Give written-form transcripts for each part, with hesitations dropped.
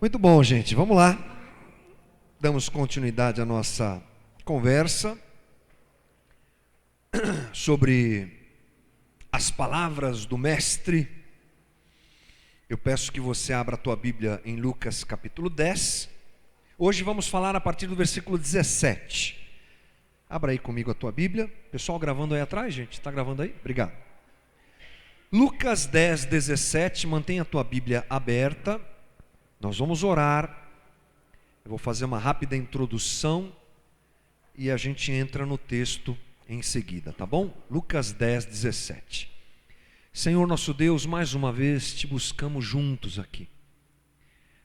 Muito bom, gente. Vamos lá. Damos continuidade à nossa conversa sobre as palavras do Mestre. Eu peço que você abra a tua Bíblia em Lucas capítulo 10. Hoje vamos falar a partir do versículo 17. Abra aí comigo a tua Bíblia. Pessoal gravando aí atrás, gente? Está gravando aí? Obrigado. Lucas 10, 17. Mantenha a tua Bíblia aberta. Nós vamos orar. Eu vou fazer uma rápida introdução e a gente entra no texto em seguida, tá bom? Lucas 10, 17. Senhor nosso Deus, mais uma vez te buscamos juntos aqui,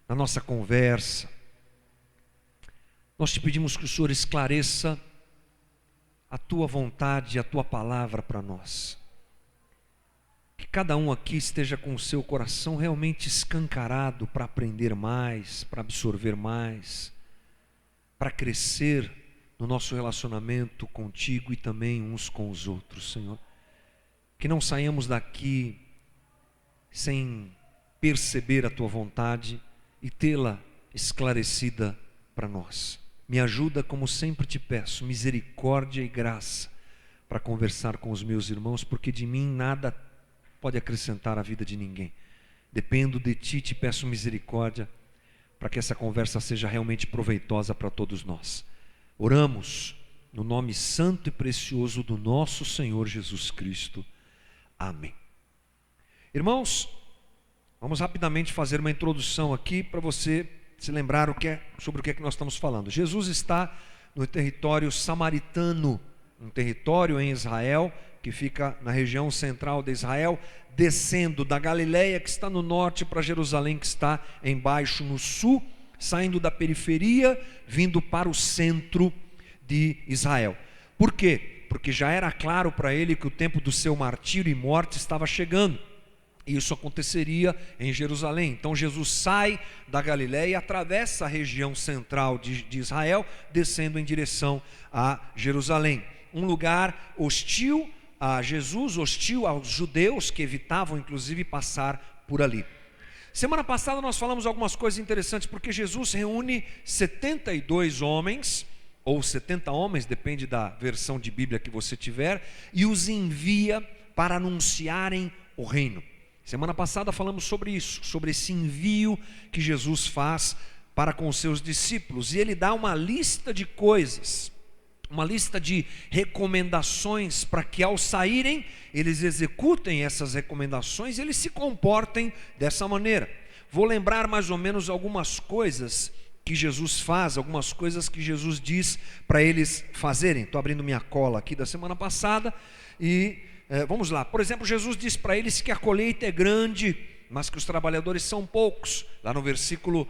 na nossa conversa. Nós te pedimos que o Senhor esclareça a tua vontade e a tua palavra para nós. Que cada um aqui esteja com o seu coração realmente escancarado para aprender mais, para absorver mais, para crescer no nosso relacionamento contigo e também uns com os outros, Senhor. Que não saiamos daqui sem perceber a tua vontade e tê-la esclarecida para nós. Me ajuda, como sempre te peço, misericórdia e graça para conversar com os meus irmãos, porque de mim nada pode acrescentar a vida de ninguém. Dependo de ti, te peço misericórdia para que essa conversa seja realmente proveitosa para todos nós. Oramos no nome santo e precioso do nosso Senhor Jesus Cristo. Amém. Irmãos, vamos rapidamente fazer uma introdução aqui para você se lembrar sobre o que é que nós estamos falando. Jesus está no território samaritano, um território em Israel que fica na região central de Israel, descendo da Galileia, que está no norte, para Jerusalém, que está embaixo no sul, saindo da periferia, vindo para o centro de Israel. Por quê? Porque já era claro para ele que o tempo do seu martírio e morte estava chegando. E isso aconteceria em Jerusalém. Então Jesus sai da Galileia e atravessa a região central de Israel, descendo em direção a Jerusalém. Um lugar hostil a Jesus, hostil aos judeus que evitavam inclusive passar por ali. Semana passada nós falamos algumas coisas interessantes, porque Jesus reúne 72 homens, ou 70 homens, depende da versão de Bíblia que você tiver, e os envia para anunciarem o reino. Semana passada falamos sobre isso, sobre esse envio que Jesus faz para com os seus discípulos, e ele dá uma lista de coisas, uma lista de recomendações para que ao saírem eles executem essas recomendações e eles se comportem dessa maneira. Vou lembrar mais ou menos algumas coisas que Jesus faz, algumas coisas que Jesus diz para eles fazerem. Estou abrindo minha cola aqui da semana passada e vamos lá. Por exemplo, Jesus diz para eles que a colheita é grande, mas que os trabalhadores são poucos. Lá no versículo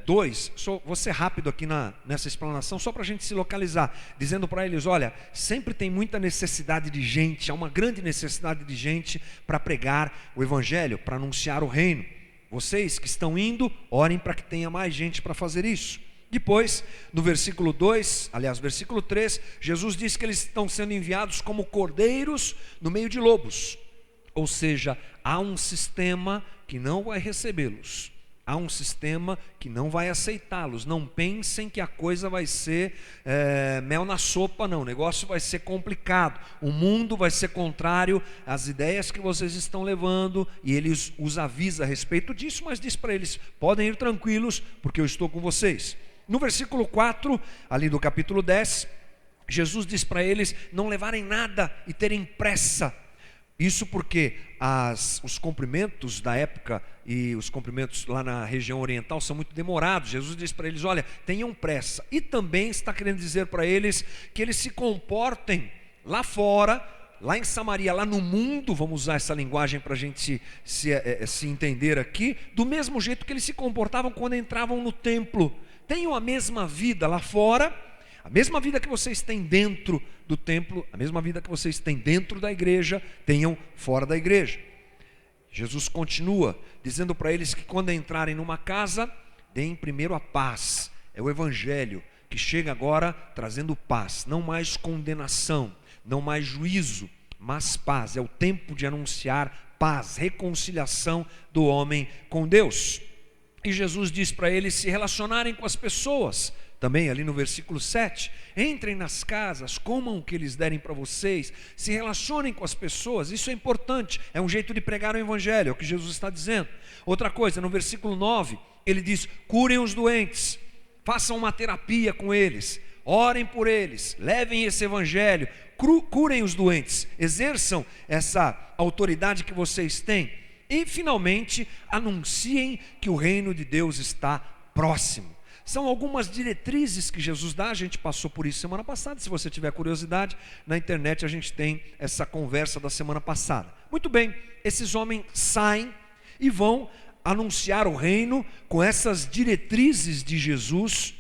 2, vou ser rápido aqui nessa explanação, só para a gente se localizar, dizendo para eles: olha, sempre tem muita necessidade de gente, há uma grande necessidade de gente para pregar o evangelho, para anunciar o reino. Vocês que estão indo, orem para que tenha mais gente para fazer isso. Depois, no versículo 2, aliás, versículo 3, Jesus diz que eles estão sendo enviados como cordeiros no meio de lobos. Ou seja, há um sistema que não vai recebê-los, há um sistema que não vai aceitá-los. Não pensem que a coisa vai ser mel na sopa, não. O negócio vai ser complicado, o mundo vai ser contrário às ideias que vocês estão levando, e ele os avisa a respeito disso, mas diz para eles: podem ir tranquilos, porque eu estou com vocês. No versículo 4, ali do capítulo 10, Jesus diz para eles não levarem nada e terem pressa. Isso porque os cumprimentos da época e os cumprimentos lá na região oriental são muito demorados. Jesus diz para eles: olha, tenham pressa. E também está querendo dizer para eles que eles se comportem lá fora, lá em Samaria, lá no mundo, vamos usar essa linguagem para a gente se entender aqui, do mesmo jeito que eles se comportavam quando entravam no templo. Tenham a mesma vida lá fora, a mesma vida que vocês têm dentro do templo, a mesma vida que vocês têm dentro da igreja, tenham fora da igreja. Jesus continua dizendo para eles que quando entrarem numa casa, deem primeiro a paz. É o evangelho que chega agora trazendo paz, não mais condenação, não mais juízo, mas paz. É o tempo de anunciar paz, reconciliação do homem com Deus. E Jesus diz para eles se relacionarem com as pessoas, também ali no versículo 7, entrem nas casas, comam o que eles derem para vocês, se relacionem com as pessoas, isso é importante, é um jeito de pregar o evangelho, é o que Jesus está dizendo. Outra coisa, no versículo 9, ele diz, curem os doentes, façam uma terapia com eles, orem por eles, levem esse evangelho, curem os doentes, exerçam essa autoridade que vocês têm. E finalmente, anunciem que o reino de Deus está próximo. São algumas diretrizes que Jesus dá, a gente passou por isso semana passada, se você tiver curiosidade, na internet a gente tem essa conversa da semana passada. Muito bem, esses homens saem e vão anunciar o reino com essas diretrizes de Jesus,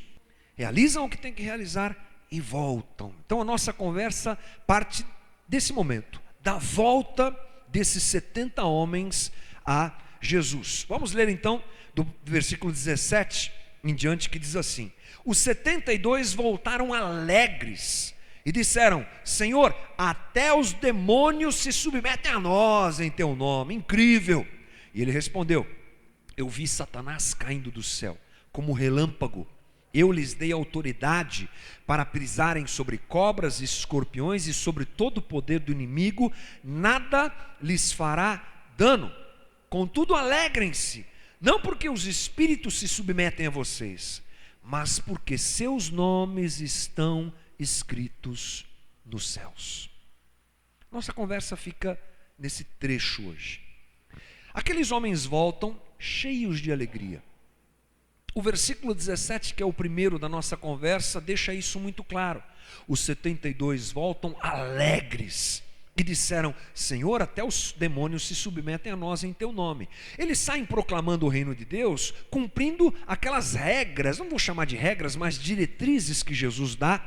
realizam o que tem que realizar e voltam. Então a nossa conversa parte desse momento, da volta desses 70 homens a Jesus. Vamos ler então do versículo 17 em diante, que diz assim: os 72 voltaram alegres e disseram, Senhor, até os demônios se submetem a nós em teu nome. Incrível. E ele respondeu, eu vi Satanás caindo do céu como relâmpago. Eu lhes dei autoridade para pisarem sobre cobras e escorpiões e sobre todo o poder do inimigo, nada lhes fará dano. Contudo, alegrem-se, não porque os espíritos se submetem a vocês, mas porque seus nomes estão escritos nos céus. Nossa conversa fica nesse trecho hoje. Aqueles homens voltam cheios de alegria. O versículo 17, que é o primeiro da nossa conversa, deixa isso muito claro. Os 72 voltam alegres e disseram, Senhor, até os demônios se submetem a nós em teu nome. Eles saem proclamando o reino de Deus, cumprindo aquelas regras, não vou chamar de regras, mas diretrizes que Jesus dá,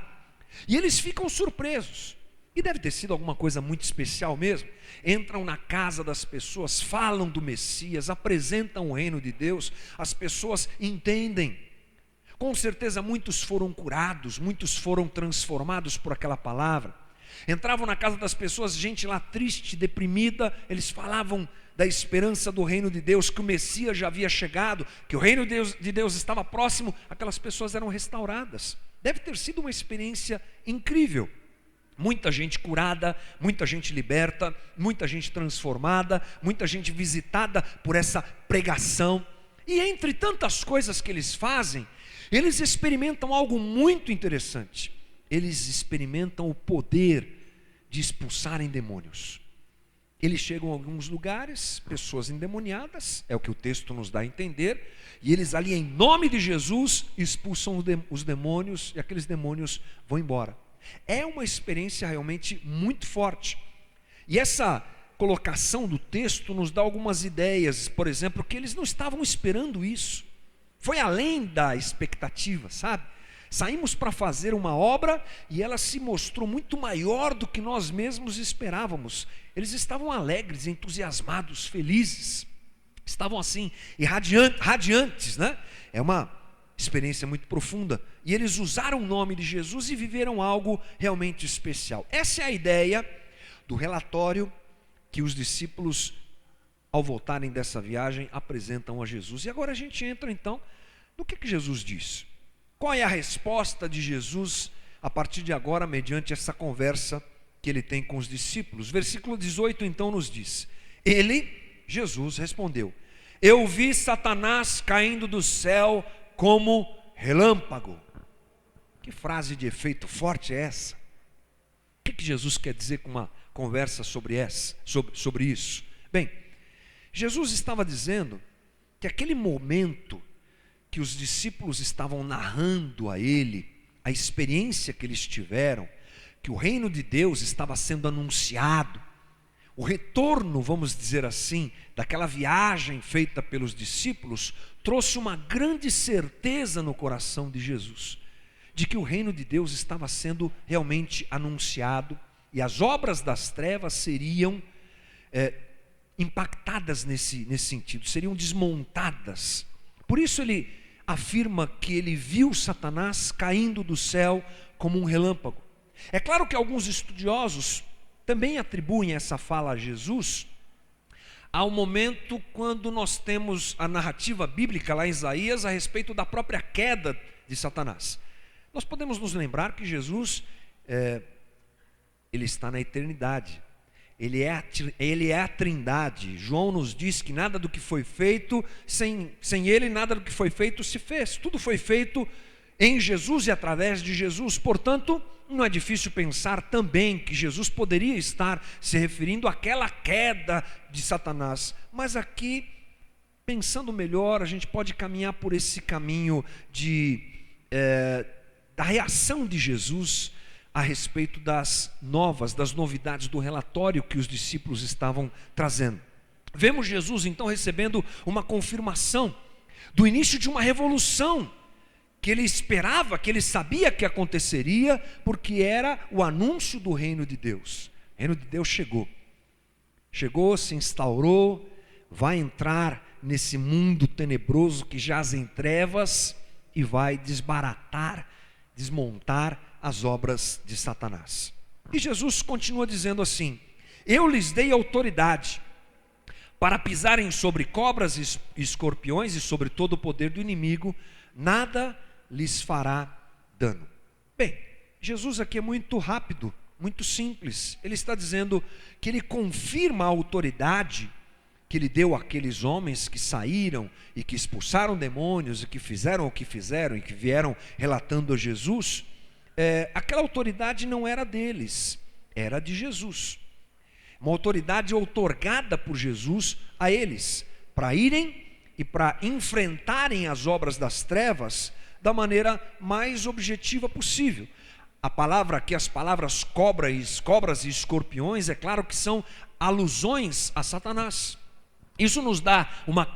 e eles ficam surpresos. E deve ter sido alguma coisa muito especial mesmo. Entram na casa das pessoas, falam do Messias, apresentam o reino de Deus, as pessoas entendem. Com certeza muitos foram curados, muitos foram transformados por aquela palavra. Entravam na casa das pessoas, gente lá triste, deprimida, eles falavam da esperança do reino de Deus, que o Messias já havia chegado, que o reino de Deus estava próximo, aquelas pessoas eram restauradas. Deve ter sido uma experiência incrível. Muita gente curada, muita gente liberta, muita gente transformada, muita gente visitada por essa pregação. E entre tantas coisas que eles fazem, eles experimentam algo muito interessante. Eles experimentam o poder de expulsarem demônios. Eles chegam a alguns lugares, pessoas endemoniadas, é o que o texto nos dá a entender, e eles ali em nome de Jesus expulsam os demônios, e aqueles demônios vão embora. É uma experiência realmente muito forte. E essa colocação do texto nos dá algumas ideias, por exemplo, que eles não estavam esperando isso. Foi além da expectativa, sabe? Saímos para fazer uma obra e ela se mostrou muito maior do que nós mesmos esperávamos. Eles estavam alegres, entusiasmados, felizes. Estavam assim, radiantes, né? É uma experiência muito profunda. E eles usaram o nome de Jesus e viveram algo realmente especial. Essa é a ideia do relatório que os discípulos, ao voltarem dessa viagem, apresentam a Jesus. E agora a gente entra então no que Jesus diz. Qual é a resposta de Jesus a partir de agora, mediante essa conversa que ele tem com os discípulos? Versículo 18 então nos diz: ele, Jesus, respondeu: eu vi Satanás caindo do céu como relâmpago. Que frase de efeito forte é essa? O que Jesus quer dizer com uma conversa sobre isso? Bem, Jesus estava dizendo que aquele momento que os discípulos estavam narrando a ele, a experiência que eles tiveram, que o reino de Deus estava sendo anunciado, o retorno, vamos dizer assim, daquela viagem feita pelos discípulos, trouxe uma grande certeza no coração de Jesus, de que o reino de Deus estava sendo realmente anunciado, e as obras das trevas seriam impactadas nesse sentido, seriam desmontadas. Por isso ele afirma que ele viu Satanás caindo do céu como um relâmpago. É claro que alguns estudiosos também atribuem essa fala a Jesus ao momento quando nós temos a narrativa bíblica lá em Isaías a respeito da própria queda de Satanás. Nós podemos nos lembrar que Jesus, ele está na eternidade, ele é a Trindade. João nos diz que nada do que foi feito, sem ele nada do que foi feito se fez, tudo foi feito em Jesus e através de Jesus. Portanto, não é difícil pensar também que Jesus poderia estar se referindo àquela queda de Satanás. Mas aqui, pensando melhor, a gente pode caminhar por esse caminho da reação de Jesus a respeito das novidades do relatório que os discípulos estavam trazendo. Vemos Jesus então recebendo uma confirmação do início de uma revolução que ele esperava, que ele sabia que aconteceria, porque era o anúncio do reino de Deus. O reino de Deus chegou, se instaurou, vai entrar nesse mundo tenebroso que jaz em trevas e vai desbaratar, desmontar as obras de Satanás. E Jesus continua dizendo assim: eu lhes dei autoridade para pisarem sobre cobras e escorpiões e sobre todo o poder do inimigo, nada lhes fará dano. Bem, Jesus aqui é muito rápido, muito simples. Ele está dizendo que ele confirma a autoridade que ele deu àqueles homens que saíram e que expulsaram demônios e que fizeram o que fizeram e que vieram relatando a Jesus. Aquela autoridade não era deles, era de Jesus. Uma autoridade outorgada por Jesus a eles, para irem e para enfrentarem as obras das trevas da maneira mais objetiva possível. A palavra aqui, as palavras cobras e escorpiões, é claro que são alusões a Satanás. Isso nos dá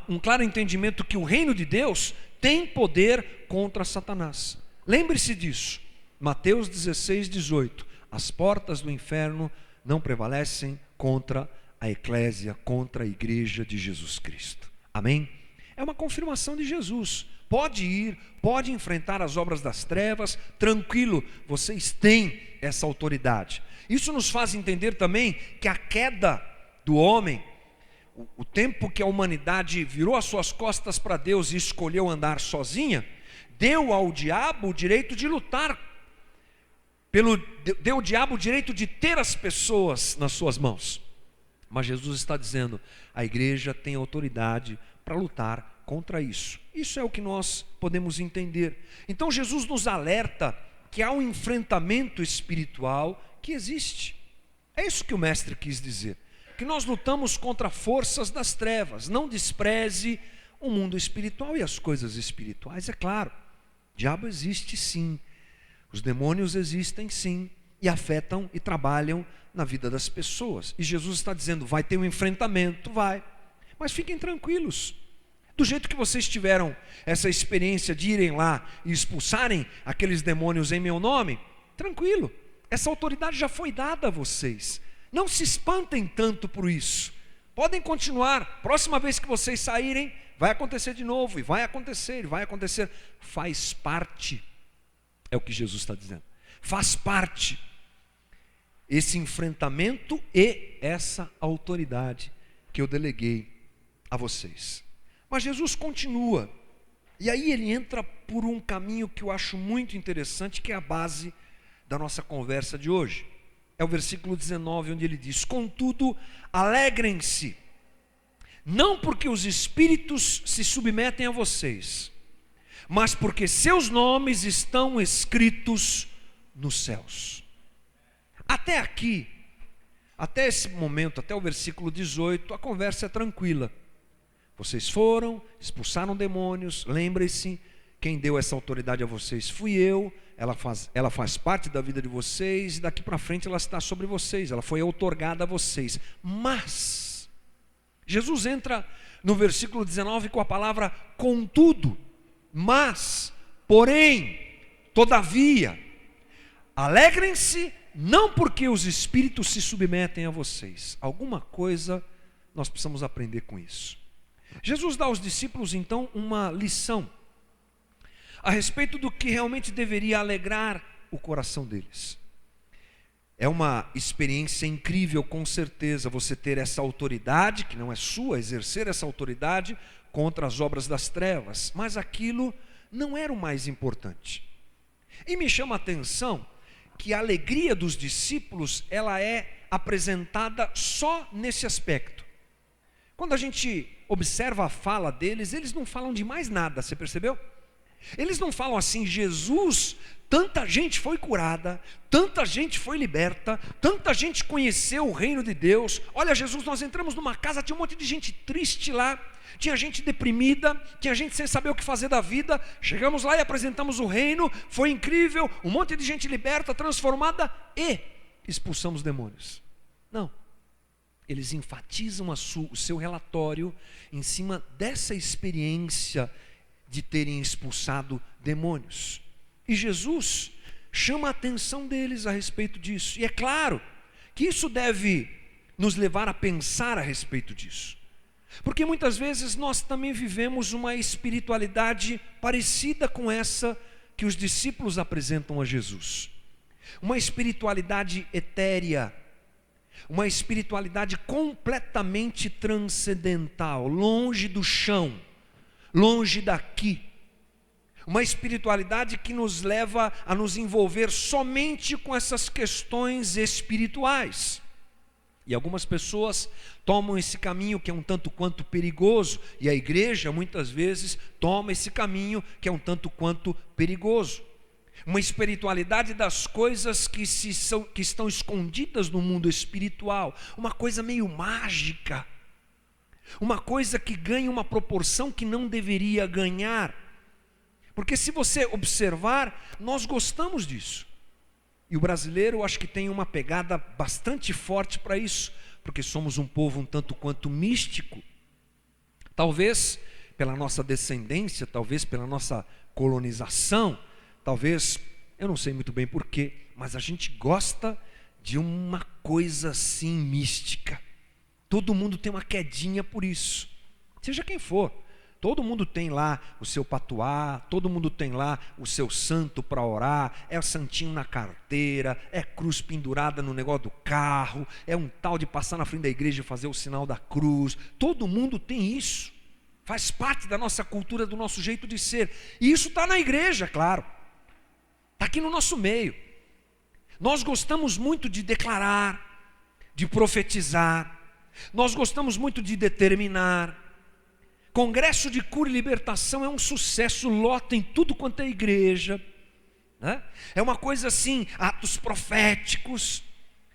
um claro entendimento que o reino de Deus tem poder contra Satanás. Lembre-se disso. Mateus 16, 18. As portas do inferno não prevalecem contra a eclésia, contra a igreja de Jesus Cristo. Amém? É uma confirmação de Jesus. Pode ir, pode enfrentar as obras das trevas, tranquilo, vocês têm essa autoridade. Isso nos faz entender também que a queda do homem, o tempo que a humanidade virou as suas costas para Deus e escolheu andar sozinha, deu ao diabo o direito de lutar, deu ao diabo o direito de ter as pessoas nas suas mãos. Mas Jesus está dizendo, a igreja tem autoridade para lutar contra isso. Isso é o que nós podemos entender. Então Jesus nos alerta que há um enfrentamento espiritual que existe. É isso que o mestre quis dizer, que nós lutamos contra forças das trevas. Não despreze o mundo espiritual e as coisas espirituais, é claro. O diabo existe sim, os demônios existem sim, e afetam e trabalham na vida das pessoas. E Jesus está dizendo, vai ter um enfrentamento, vai, mas fiquem tranquilos. Do jeito que vocês tiveram essa experiência de irem lá e expulsarem aqueles demônios em meu nome, tranquilo, essa autoridade já foi dada a vocês. Não se espantem tanto por isso. Podem continuar, próxima vez que vocês saírem, vai acontecer de novo, e vai acontecer, e vai acontecer. Faz parte, é o que Jesus está dizendo. Faz parte esse enfrentamento e essa autoridade que eu deleguei a vocês. Mas Jesus continua, e aí ele entra por um caminho que eu acho muito interessante, que é a base da nossa conversa de hoje. É o versículo 19, onde ele diz, contudo, alegrem-se, não porque os espíritos se submetem a vocês, mas porque seus nomes estão escritos nos céus. Até aqui, até esse momento, até o versículo 18, a conversa é tranquila. Vocês foram, expulsaram demônios, lembrem-se, quem deu essa autoridade a vocês fui eu, ela faz parte da vida de vocês, e daqui para frente ela está sobre vocês, ela foi outorgada a vocês. Mas, Jesus entra no versículo 19 com a palavra contudo, mas, porém, todavia, alegrem-se, não porque os espíritos se submetem a vocês. Alguma coisa nós precisamos aprender com isso. Jesus dá aos discípulos então uma lição a respeito do que realmente deveria alegrar o coração deles. É uma experiência incrível, com certeza, você ter essa autoridade, que não é sua, exercer essa autoridade contra as obras das trevas. Mas aquilo não era o mais importante. E me chama a atenção que a alegria dos discípulos, ela é apresentada só nesse aspecto. Quando a gente observa a fala deles, eles não falam de mais nada, você percebeu? Eles não falam assim: Jesus, tanta gente foi curada, tanta gente foi liberta, tanta gente conheceu o reino de Deus. Olha, Jesus, nós entramos numa casa, tinha um monte de gente triste lá, tinha gente deprimida, tinha gente sem saber o que fazer da vida. Chegamos lá e apresentamos o reino, foi incrível, um monte de gente liberta, transformada, e expulsamos demônios. Não, eles enfatizam o seu relatório em cima dessa experiência de terem expulsado demônios. E Jesus chama a atenção deles a respeito disso. E é claro que isso deve nos levar a pensar a respeito disso. Porque muitas vezes nós também vivemos uma espiritualidade parecida com essa que os discípulos apresentam a Jesus. Uma espiritualidade etérea, uma espiritualidade completamente transcendental, longe do chão, longe daqui. Uma espiritualidade que nos leva a nos envolver somente com essas questões espirituais. E algumas pessoas tomam esse caminho que é um tanto quanto perigoso, e a igreja muitas vezes toma esse caminho que é um tanto quanto perigoso. Uma espiritualidade das coisas que estão escondidas no mundo espiritual, uma coisa meio mágica, uma coisa que ganha uma proporção que não deveria ganhar. Porque se você observar, nós gostamos disso. E o brasileiro, eu acho que tem uma pegada bastante forte para isso, porque somos um povo um tanto quanto místico. Talvez pela nossa descendência, talvez pela nossa colonização, talvez, eu não sei muito bem porquê, mas a gente gosta de uma coisa assim mística. Todo mundo tem uma quedinha por isso, seja quem for. Todo mundo tem lá o seu patuá, todo mundo tem lá o seu santo para orar, é o santinho na carteira, é cruz pendurada no negócio do carro, é um tal de passar na frente da igreja e fazer o sinal da cruz. Todo mundo tem isso, faz parte da nossa cultura, do nosso jeito de ser. E isso está na igreja, claro, está aqui no nosso meio. Nós gostamos muito de declarar, de profetizar, nós gostamos muito de determinar. Congresso de cura e libertação é um sucesso, lota em tudo quanto é igreja, né? É uma coisa assim, atos proféticos.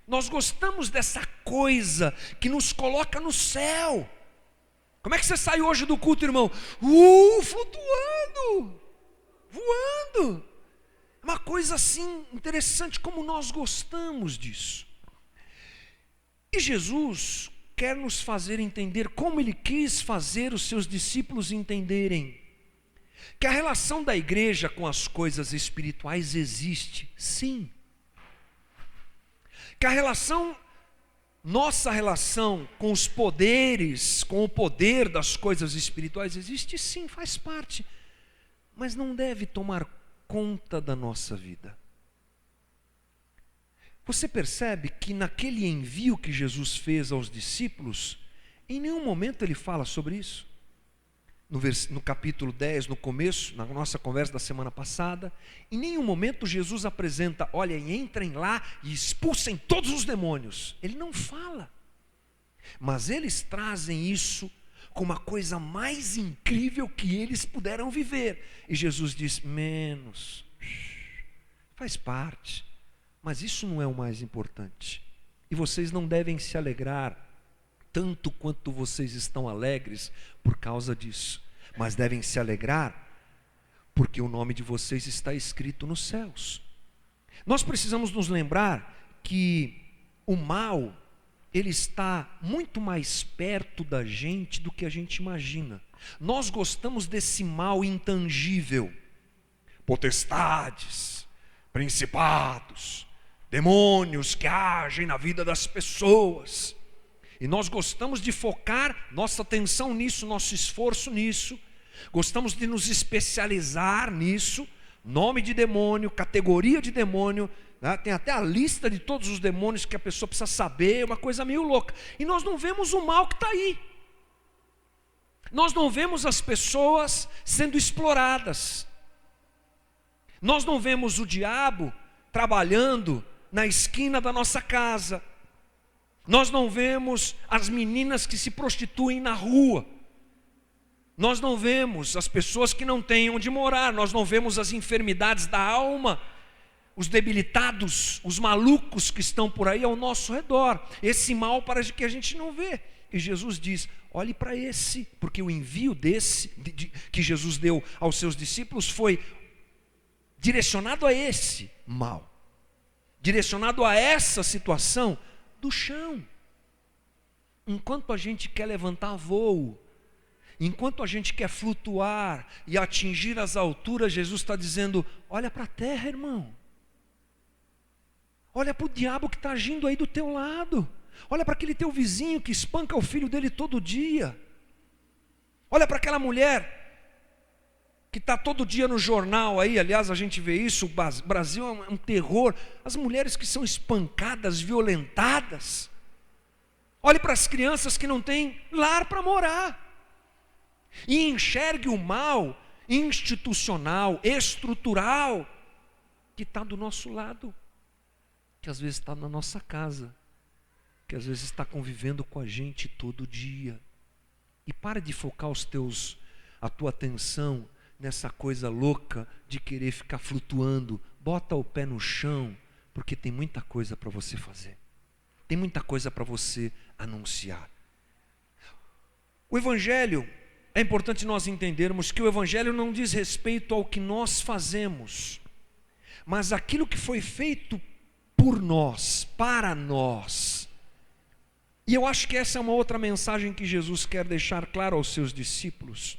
Nós gostamos dessa coisa que nos coloca no céu. Como é que você sai hoje do culto, irmão? Flutuando, voando. Uma coisa assim interessante, como nós gostamos disso. E Jesus quer nos fazer entender, como Ele quis fazer os seus discípulos entenderem, que a relação da igreja com as coisas espirituais existe, sim. Que a relação, nossa relação com os poderes, com o poder das coisas espirituais existe, sim, faz parte, mas não deve tomar conta da nossa vida. Você percebe que naquele envio que Jesus fez aos discípulos, em nenhum momento ele fala sobre isso. No capítulo 10, no começo, na nossa conversa da semana passada, em nenhum momento Jesus apresenta: olha, entrem lá e expulsem todos os demônios. Ele não fala. Mas eles trazem isso como a coisa mais incrível que eles puderam viver. E Jesus diz: menos, faz parte. Mas isso não é o mais importante. E vocês não devem se alegrar tanto quanto vocês estão alegres por causa disso. Mas devem se alegrar porque o nome de vocês está escrito nos céus. Nós precisamos nos lembrar que o mal, ele está muito mais perto da gente do que a gente imagina. Nós gostamos desse mal intangível. Potestades, principados, demônios que agem na vida das pessoas. E nós gostamos de focar nossa atenção nisso, nosso esforço nisso. Gostamos de nos especializar nisso. Nome de demônio, categoria de demônio. né? Tem até a lista de todos os demônios que a pessoa precisa saber, é uma coisa meio louca. E nós não vemos o mal que está aí. Nós não vemos as pessoas sendo exploradas. Nós não vemos o diabo trabalhando na esquina da nossa casa. Nós não vemos as meninas que se prostituem na rua. Nós não vemos as pessoas que não têm onde morar. Nós não vemos as enfermidades da alma, os debilitados, os malucos que estão por aí ao nosso redor. Esse mal parece que a gente não vê. E Jesus diz, olhe para esse, porque o envio que Jesus deu aos seus discípulos foi direcionado a esse mal, direcionado a essa situação do chão. Enquanto a gente quer levantar voo, enquanto a gente quer flutuar e atingir as alturas, Jesus está dizendo, olha para a terra, irmão. Olha para o diabo que está agindo aí do teu lado. Olha para aquele teu vizinho que espanca o filho dele todo dia. Olha para aquela mulher que está todo dia no jornal aí, aliás a gente vê isso, o Brasil é um terror. As mulheres que são espancadas, violentadas. Olhe para as crianças que não têm lar para morar. E enxergue o mal institucional, estrutural, que está do nosso lado, que às vezes está na nossa casa, que às vezes está convivendo com a gente todo dia. E para de focar a tua atenção nessa coisa louca de querer ficar flutuando. Bota o pé no chão, porque tem muita coisa para você fazer. Tem muita coisa para você anunciar. O Evangelho, é importante nós entendermos que o Evangelho não diz respeito ao que nós fazemos, mas aquilo que foi feito por nós, para nós. E eu acho que essa é uma outra mensagem que Jesus quer deixar claro aos seus discípulos.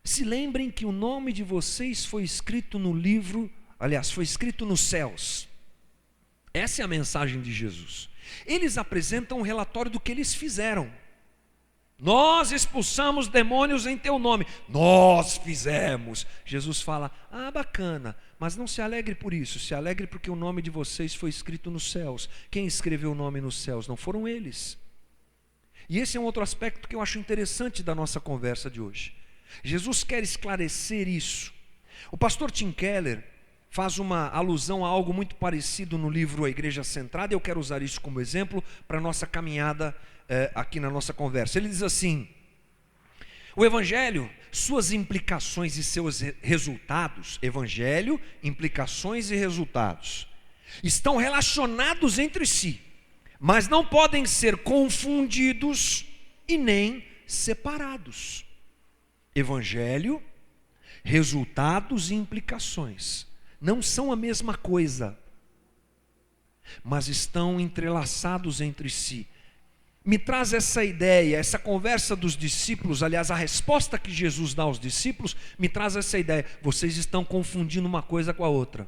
Se lembrem que o nome de vocês foi escrito no livro, aliás, foi escrito nos céus. Essa é a mensagem de Jesus. Eles apresentam um relatório do que eles fizeram. Nós expulsamos demônios em teu nome. Nós fizemos. Jesus fala, bacana, mas não se alegre por isso. Se alegre porque o nome de vocês foi escrito nos céus. Quem escreveu o nome nos céus? Não foram eles. E esse é um outro aspecto que eu acho interessante da nossa conversa de hoje. Jesus quer esclarecer isso. O pastor Tim Keller faz uma alusão a algo muito parecido no livro A Igreja Centrada. Eu quero usar isso como exemplo para a nossa caminhada aqui na nossa conversa. Ele diz assim: o Evangelho, suas implicações e seus resultados, Evangelho, implicações e resultados, estão relacionados entre si, mas não podem ser confundidos e nem separados. Evangelho, resultados e implicações não são a mesma coisa, mas estão entrelaçados entre si. Me traz essa ideia, essa conversa dos discípulos, aliás, a resposta que Jesus dá aos discípulos, me traz essa ideia. Vocês estão confundindo uma coisa com a outra.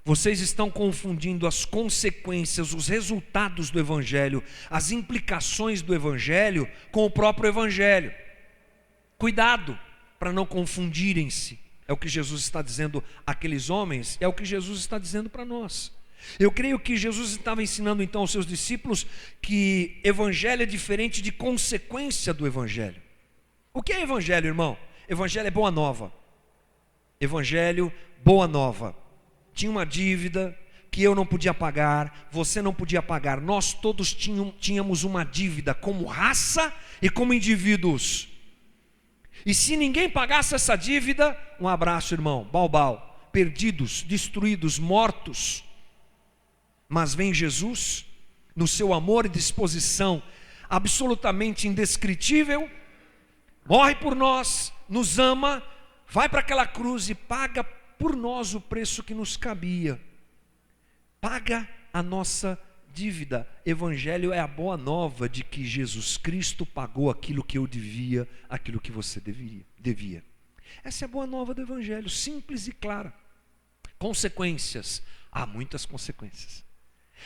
Vocês estão confundindo as consequências, os resultados do Evangelho, as implicações do Evangelho com o próprio Evangelho. Cuidado para não confundirem-se. É o que Jesus está dizendo àqueles homens, é o que Jesus está dizendo para nós. Eu creio que Jesus estava ensinando então aos seus discípulos que Evangelho é diferente de consequência do Evangelho. O que é Evangelho, irmão? Evangelho é boa nova. Evangelho, boa nova. Tinha uma dívida que eu não podia pagar, você não podia pagar, nós todos tínhamos uma dívida como raça e como indivíduos. E se ninguém pagasse essa dívida, um abraço, irmão, baubau, perdidos, destruídos, mortos. Mas vem Jesus, no seu amor e disposição absolutamente indescritível, morre por nós, nos ama, vai para aquela cruz e paga por nós o preço que nos cabia. Paga a nossa dívida. Evangelho é a boa nova de que Jesus Cristo pagou aquilo que eu devia, aquilo que você devia. Essa é a boa nova do Evangelho, simples e clara. Consequências, há muitas consequências.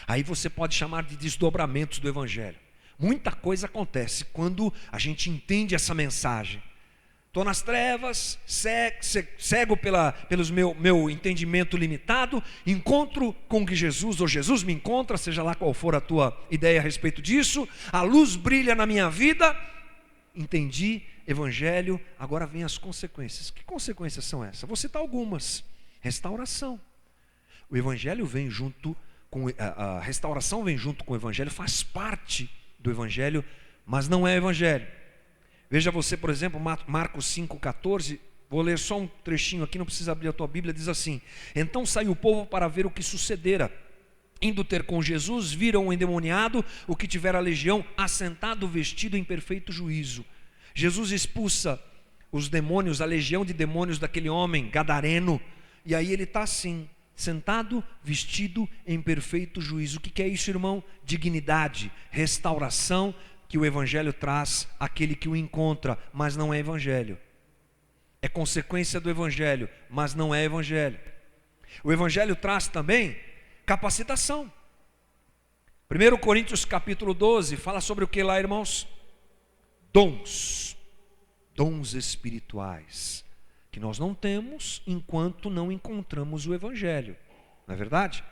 Aí você pode chamar de desdobramentos do Evangelho. Muita coisa acontece quando a gente entende essa mensagem. Estou nas trevas, cego pelo meu entendimento limitado, encontro com que Jesus, ou Jesus me encontra, seja lá qual for a tua ideia a respeito disso, a luz brilha na minha vida, entendi, evangelho, agora vem as consequências. Que consequências são essas? Vou citar algumas. Restauração. O evangelho vem junto com, a restauração vem junto com o evangelho, faz parte do evangelho, mas não é evangelho. Veja você, por exemplo, Marcos 5,14, vou ler só um trechinho aqui, não precisa abrir a tua Bíblia, diz assim: então saiu o povo para ver o que sucedera. Indo ter com Jesus, viram o endemoniado, o que tivera a legião, assentado, vestido em perfeito juízo. Jesus expulsa os demônios, a legião de demônios daquele homem gadareno, e aí ele está assim, sentado, vestido em perfeito juízo. O que é isso, irmão? Dignidade, restauração, que o evangelho traz àquele que o encontra, mas não é evangelho. É consequência do evangelho, mas não é evangelho. O evangelho traz também capacitação. 1 Coríntios capítulo 12 fala sobre o que lá, irmãos? Dons espirituais, que nós não temos enquanto não encontramos o evangelho, não é verdade?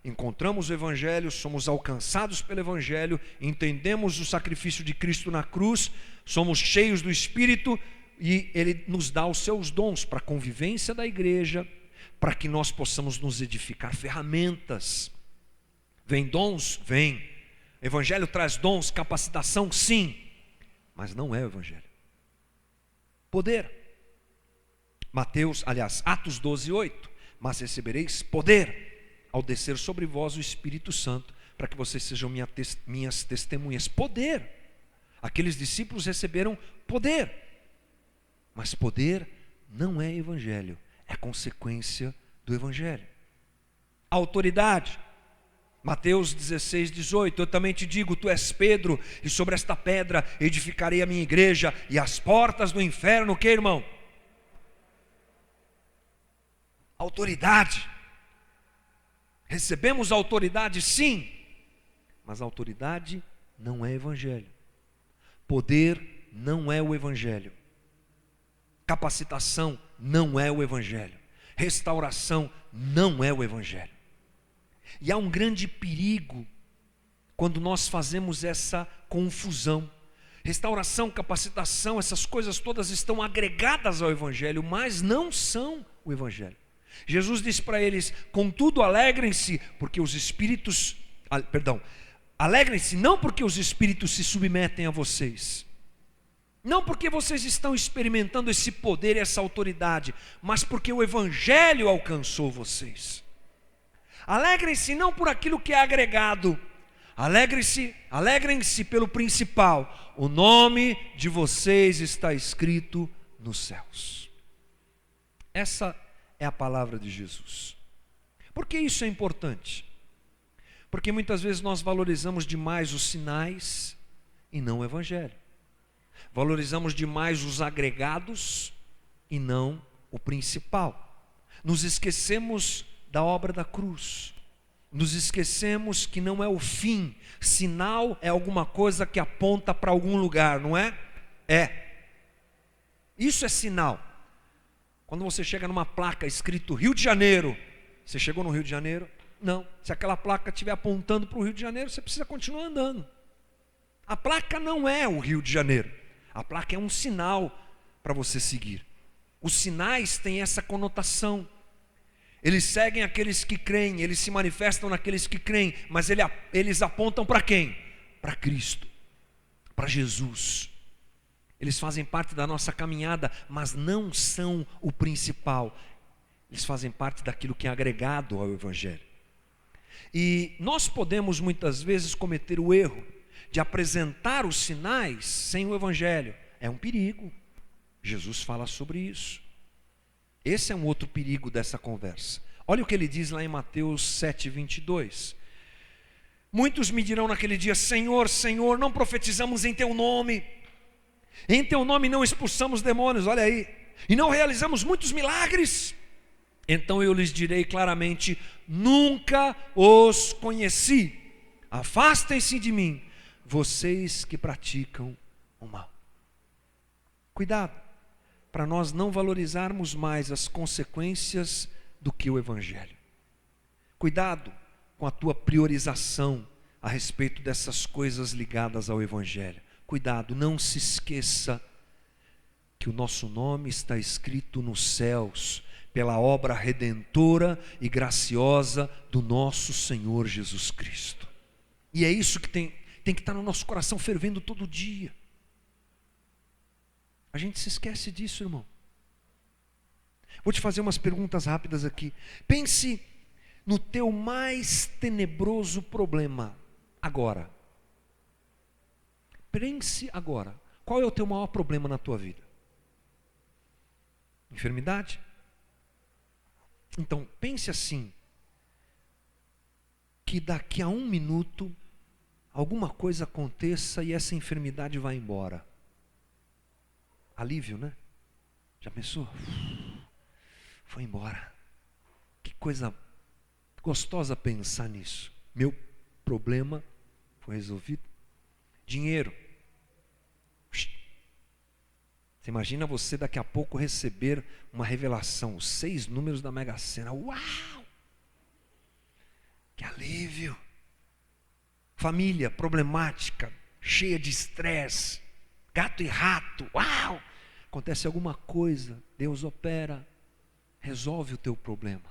Encontramos o evangelho, somos alcançados pelo evangelho, entendemos o sacrifício de Cristo na cruz, somos cheios do Espírito e Ele nos dá os seus dons para a convivência da igreja, para que nós possamos nos edificar, ferramentas. Vem dons? Vem. Evangelho traz dons, capacitação? Sim, mas não é o evangelho. Poder. Atos 12:8, mas recebereis poder ao descer sobre vós o Espírito Santo, para que vocês sejam minhas testemunhas. Poder. Aqueles discípulos receberam poder, mas poder não é evangelho, é consequência do evangelho. Autoridade. Mateus 16:18, eu também te digo, tu és Pedro, e sobre esta pedra edificarei a minha igreja, e as portas do inferno, o que, irmão? Autoridade. Recebemos autoridade, sim, mas autoridade não é evangelho. Poder não é o evangelho. Capacitação não é o evangelho. Restauração não é o evangelho. E há um grande perigo quando nós fazemos essa confusão. Restauração, capacitação, essas coisas todas estão agregadas ao evangelho, mas não são o evangelho. Jesus disse para eles: contudo alegrem-se, porque os espíritos, alegrem-se não porque os espíritos se submetem a vocês, não porque vocês estão experimentando esse poder e essa autoridade, mas porque o evangelho alcançou vocês. Alegrem-se não por aquilo que é agregado, alegrem-se pelo principal: o nome de vocês está escrito nos céus. Essa é a palavra de Jesus. Por que isso é importante? Porque muitas vezes nós valorizamos demais os sinais e não o evangelho. Valorizamos demais os agregados e não o principal. Nos esquecemos da obra da cruz. Nos esquecemos que não é o fim. Sinal é alguma coisa que aponta para algum lugar, não é? É. Isso é sinal. Quando você chega numa placa escrito Rio de Janeiro, você chegou no Rio de Janeiro? Não. Se aquela placa estiver apontando para o Rio de Janeiro, você precisa continuar andando. A placa não é o Rio de Janeiro. A placa é um sinal para você seguir. Os sinais têm essa conotação. Eles seguem aqueles que creem, eles se manifestam naqueles que creem, mas eles apontam para quem? Para Cristo, para Jesus. Eles fazem parte da nossa caminhada, mas não são o principal. Eles fazem parte daquilo que é agregado ao evangelho. E nós podemos muitas vezes cometer o erro de apresentar os sinais sem o evangelho. É um perigo. Jesus fala sobre isso. Esse é um outro perigo dessa conversa. Olha o que ele diz lá em Mateus 7:22. Muitos me dirão naquele dia: Senhor, Senhor, não profetizamos em teu nome, em teu nome não expulsamos demônios, olha aí, e não realizamos muitos milagres? Então eu lhes direi claramente: nunca os conheci. Afastem-se de mim, vocês que praticam o mal. Cuidado para nós não valorizarmos mais as consequências do que o Evangelho. Cuidado com a tua priorização a respeito dessas coisas ligadas ao Evangelho. Cuidado, não se esqueça que o nosso nome está escrito nos céus, pela obra redentora e graciosa do nosso Senhor Jesus Cristo. E é isso que tem que estar no nosso coração fervendo todo dia. A gente se esquece disso, irmão. Vou te fazer umas perguntas rápidas aqui. Pense no teu mais tenebroso problema agora. Pense agora. Qual é o teu maior problema na tua vida? Enfermidade? Então, pense assim, que daqui a 1 minuto, alguma coisa aconteça e essa enfermidade vai embora. Alívio, né? Já pensou? Foi embora. Que coisa gostosa pensar nisso. Meu problema foi resolvido. Dinheiro. Você imagina você daqui a pouco receber uma revelação, os 6 números da Mega Sena. Uau! Que alívio! Família problemática, cheia de estresse, gato e rato. Uau! Acontece alguma coisa, Deus opera, resolve o teu problema.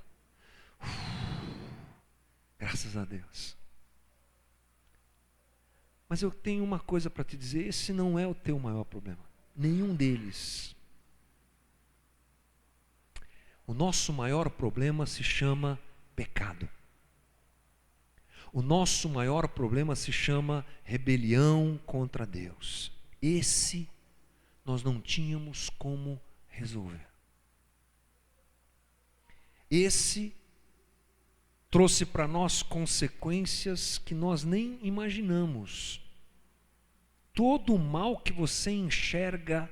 Graças a Deus. Mas eu tenho uma coisa para te dizer, esse não é o teu maior problema. Nenhum deles. O nosso maior problema se chama pecado. O nosso maior problema se chama rebelião contra Deus. Esse nós não tínhamos como resolver. Esse trouxe para nós consequências que nós nem imaginamos. Todo o mal que você enxerga,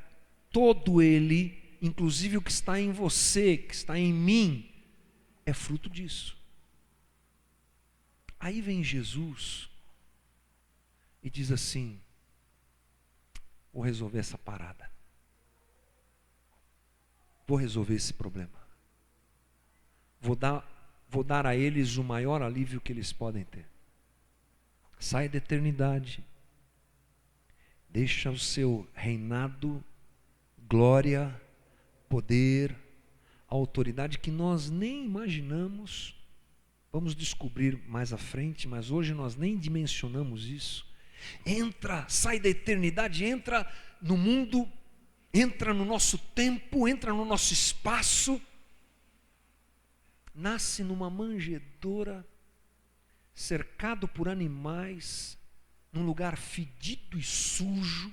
todo ele, inclusive o que está em você, que está em mim, é fruto disso. Aí vem Jesus e diz assim: vou resolver essa parada. Vou resolver esse problema. Vou dar a eles o maior alívio que eles podem ter. Sai da eternidade. Deixa o seu reinado, glória, poder, autoridade que nós nem imaginamos. Vamos descobrir mais à frente, mas hoje nós nem dimensionamos isso. Entra, sai da eternidade, entra no mundo, entra no nosso tempo, entra no nosso espaço. Nasce numa manjedoura, cercado por animais, num lugar fedido e sujo.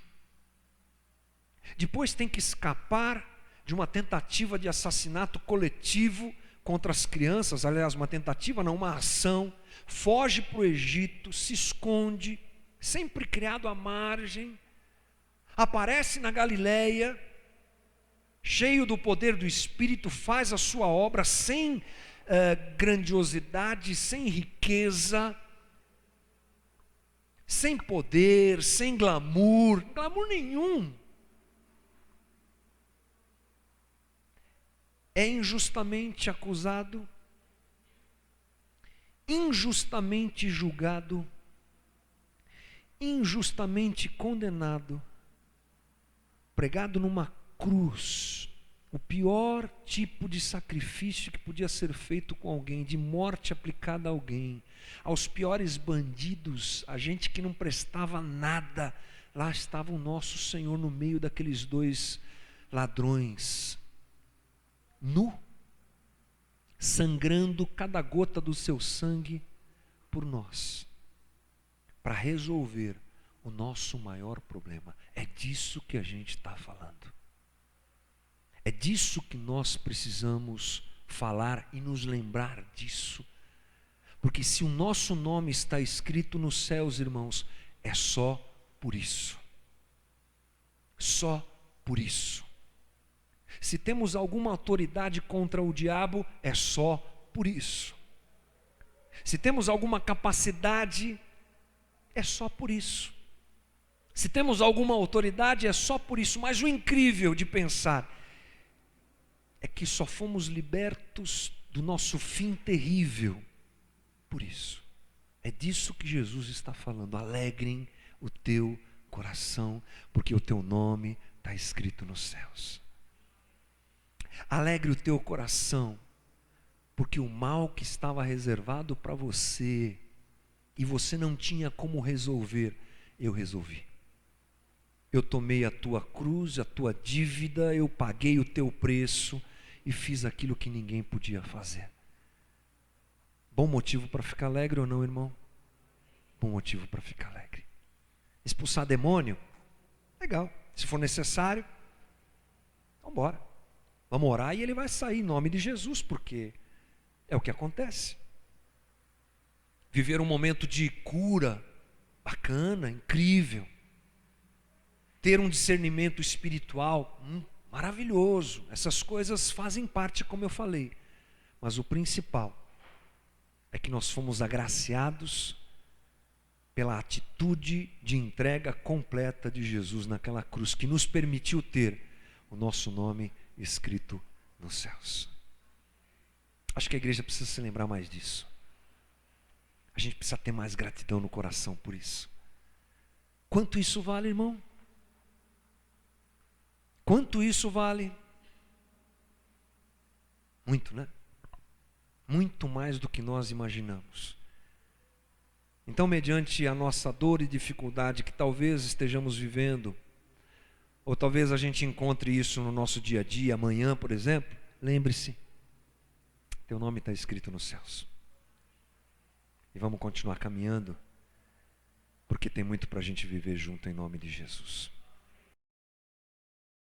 Depois tem que escapar de uma tentativa de assassinato coletivo contra as crianças, aliás, uma tentativa não, uma ação. Foge para o Egito, se esconde, sempre criado à margem. Aparece na Galileia, cheio do poder do Espírito, faz a sua obra sem grandiosidade, sem riqueza, sem poder, sem glamour nenhum. É injustamente acusado, injustamente julgado, injustamente condenado, pregado numa cruz, o pior tipo de sacrifício que podia ser feito com alguém, de morte aplicada a alguém, aos piores bandidos, a gente que não prestava nada. Lá estava o nosso Senhor no meio daqueles 2 ladrões, nu, sangrando cada gota do seu sangue por nós, para resolver o nosso maior problema. É disso que a gente está falando. É disso que nós precisamos falar e nos lembrar disso. Porque se o nosso nome está escrito nos céus, irmãos, é só por isso. Só por isso. Se temos alguma autoridade contra o diabo, é só por isso. Se temos alguma capacidade, é só por isso. Se temos alguma autoridade, é só por isso. Mas o incrível de pensar é que só fomos libertos do nosso fim terrível por isso. É disso que Jesus está falando. Alegrem o teu coração, porque o teu nome está escrito nos céus. Alegre o teu coração, porque o mal que estava reservado para você, e você não tinha como resolver, eu resolvi. Eu tomei a tua cruz, a tua dívida, eu paguei o teu preço e fiz aquilo que ninguém podia fazer. Bom motivo para ficar alegre ou não, irmão? Bom motivo para ficar alegre. Expulsar demônio? Legal. Se for necessário, vamos embora. Vamos orar e ele vai sair em nome de Jesus, porque é o que acontece. Viver um momento de cura, bacana, incrível. Ter um discernimento espiritual, maravilhoso. Essas coisas fazem parte, como eu falei. Mas o principal é que nós fomos agraciados pela atitude de entrega completa de Jesus naquela cruz, que nos permitiu ter o nosso nome escrito nos céus. Acho que a igreja precisa se lembrar mais disso. A gente precisa ter mais gratidão no coração por isso. Quanto isso vale, irmão? Quanto isso vale? Muito, né? Muito mais do que nós imaginamos. Então, mediante a nossa dor e dificuldade que talvez estejamos vivendo, ou talvez a gente encontre isso no nosso dia a dia, amanhã, por exemplo, lembre-se, teu nome está escrito nos céus. E vamos continuar caminhando, porque tem muito para a gente viver junto em nome de Jesus.